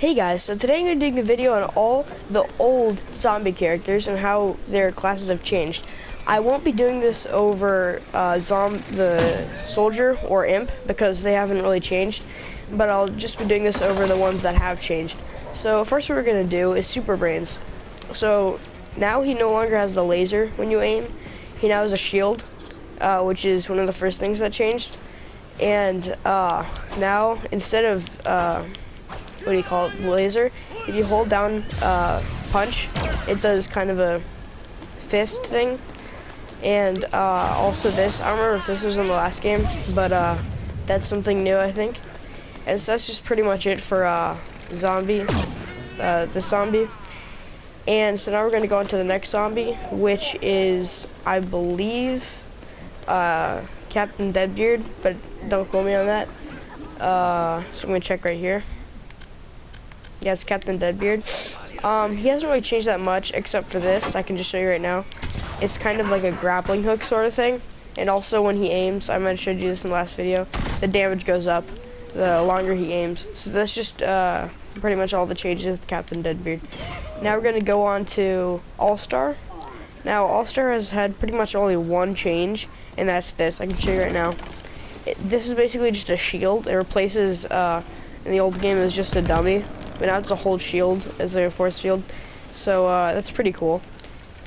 Hey guys, so today I'm going to be doing a video on all the old zombie characters and how their classes have changed. I won't be doing this over the soldier or imp because they haven't really changed, but I'll just be doing this over the ones that have changed. So first what we're going to do is Super Brainz. So now he no longer has the laser when you aim, he now has a shield, which is one of the first things that changed. And now instead of what do you call it, laser, if you hold down punch, it does kind of a fist thing. And also this, I don't remember if this was in the last game, but that's something new, I think. And so that's just pretty much it for this zombie. And so now we're going to go into the next zombie, which is, I believe, Captain Deadbeard, but don't quote me on that. So I'm going to check right here. Yeah, it's Captain Deadbeard. He hasn't really changed that much, except for this. I can just show you right now. It's kind of like a grappling hook sort of thing. And also when he aims, I might have showed you this in the last video, the damage goes up the longer he aims. So that's just pretty much all the changes with Captain Deadbeard. Now we're going to go on to All-Star. Now, All-Star has had pretty much only one change, and that's this. I can show you right now. This is basically just a shield. It replaces, in the old game, it was just a dummy. But now it's a whole shield as a force field, so that's pretty cool.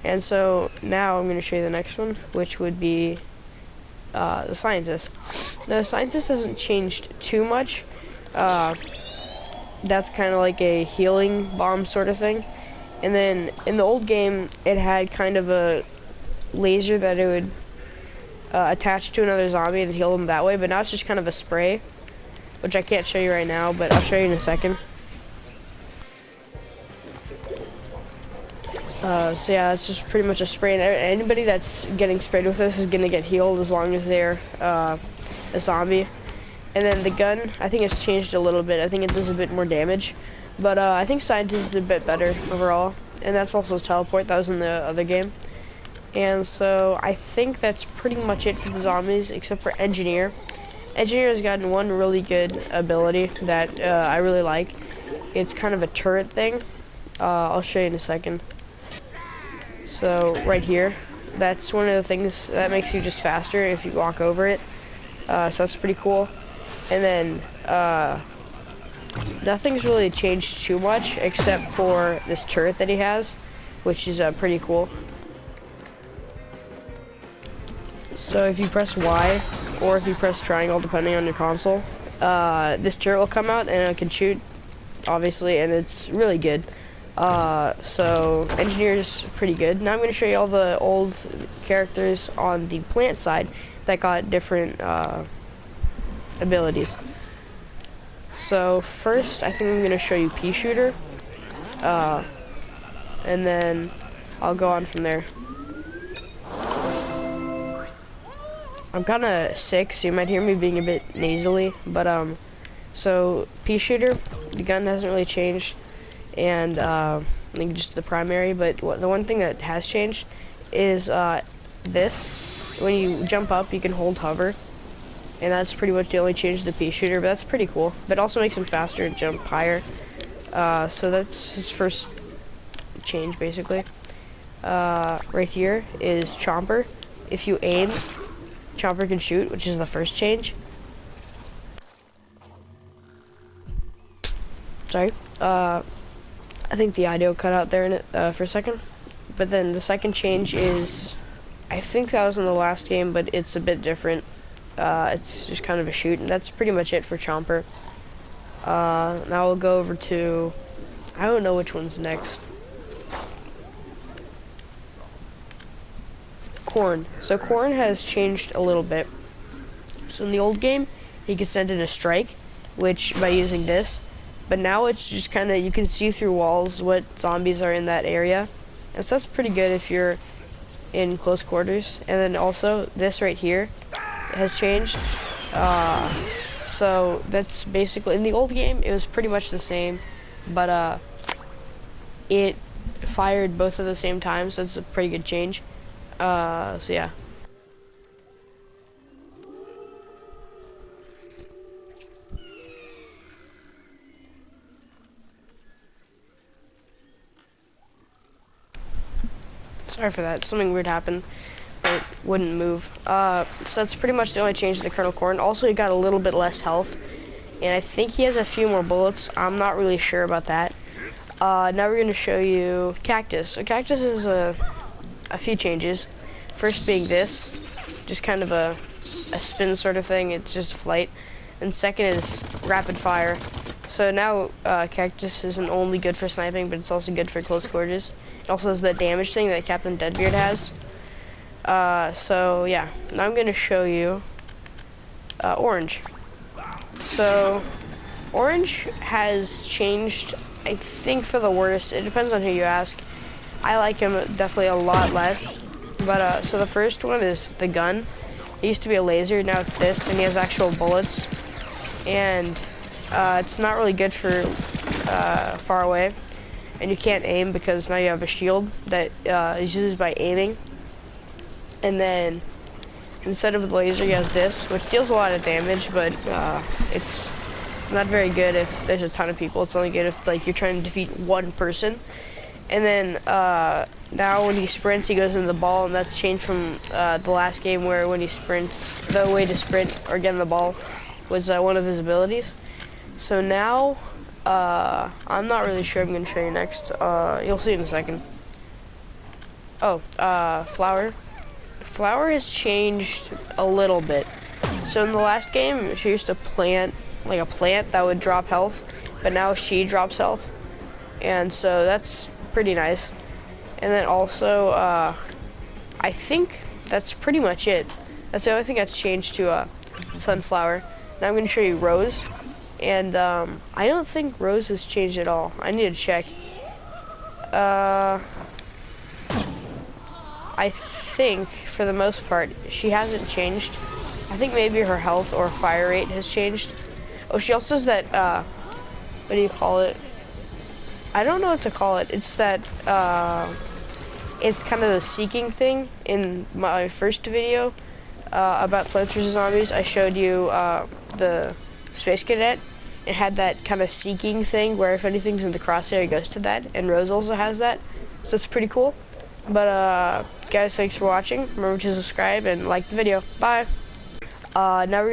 And so now I'm going to show you the next one, which would be the scientist. Now the scientist hasn't changed too much. That's kind of like a healing bomb sort of thing. And then in the old game, it had kind of a laser that it would attach to another zombie and heal them that way. But now it's just kind of a spray, which I can't show you right now, but I'll show you in a second. So yeah, it's just pretty much a spray, and anybody that's getting sprayed with this is gonna get healed as long as they're a zombie. And then the gun, I think it's changed a little bit. I think it does a bit more damage, but I think scientist is a bit better overall. And that's also teleport. That was in the other game. And so I think that's pretty much it for the zombies, except for engineer. Engineer has gotten one really good ability that I really like. It's kind of a turret thing. I'll show you in a second. So right here, that's one of the things that makes you just faster if you walk over it. So that's pretty cool. And then nothing's really changed too much except for this turret that he has, which is pretty cool. So if you press Y or if you press triangle, depending on your console, this turret will come out and it can shoot, obviously, and it's really good. So engineer's pretty good. Now I'm going to show you all the old characters on the plant side that got different abilities. So first, I think I'm going to show you Peashooter, and then I'll go on from there. I'm kind of sick, so you might hear me being a bit nasally, but so Peashooter, the gun hasn't really changed. And I think just the primary, but the one thing that has changed is this. When you jump up, you can hold hover, and that's pretty much the only change to the Peashooter, but that's pretty cool. But it also makes him faster and jump higher. So that's his first change, basically. Right here is Chomper. If you aim, Chomper can shoot, which is the first change. Sorry. I think the audio cut out there in it for a second. But then the second change is, I think that was in the last game, but it's a bit different. It's just kind of a shoot, and that's pretty much it for Chomper. Now we'll go over to, I don't know which one's next. Corn. So Corn has changed a little bit. So in the old game, he could send in a strike, which by using this. But now it's just kind of, you can see through walls what zombies are in that area. And so that's pretty good if you're in close quarters. And then also, this right here has changed. So that's basically, in the old game, it was pretty much the same. But it fired both at the same time, so it's a pretty good change. So yeah. Sorry for that. Something weird happened. It wouldn't move. So that's pretty much the only change to the Colonel Corn. Also, he got a little bit less health, and I think he has a few more bullets. I'm not really sure about that. Now we're going to show you Cactus. So Cactus is a few changes. First being this, just kind of a spin sort of thing. It's just flight. And second is rapid fire. So now Cactus isn't only good for sniping, but it's also good for close quarters. It also has the damage thing that Captain Deadbeard has. So yeah, now I'm going to show you Orange. So Orange has changed, I think, for the worse. It depends on who you ask. I like him definitely a lot less. But so the first one is the gun. It used to be a laser, now it's this, and he has actual bullets. And it's not really good for far away. And you can't aim because now you have a shield that is used by aiming. And then instead of the laser, he has this, which deals a lot of damage, but it's not very good if there's a ton of people. It's only good if like you're trying to defeat one person. And then now when he sprints, he goes into the ball, and that's changed from the last game where when he sprints, the way to sprint or get in the ball was one of his abilities. So now, I'm not really sure. I'm going to show you next. You'll see in a second. Oh, Flower. Flower has changed a little bit. So in the last game, she used to plant, like a plant that would drop health, but now she drops health. And so that's pretty nice. And then also, I think that's pretty much it. That's the only thing that's changed to Sunflower. Now I'm going to show you Rose. And I don't think Rose has changed at all. I need to check. I think, for the most part, she hasn't changed. I think maybe her health or fire rate has changed. Oh, she also has that, what do you call it? I don't know what to call it. It's that, it's kind of the seeking thing. In my first video about Plants vs. Zombies, I showed you the Space Cadet. It had that kind of seeking thing where if anything's in the crosshair, it goes to that. And Rose also has that. So it's pretty cool. But guys, thanks for watching. Remember to subscribe and like the video. Bye. Now we're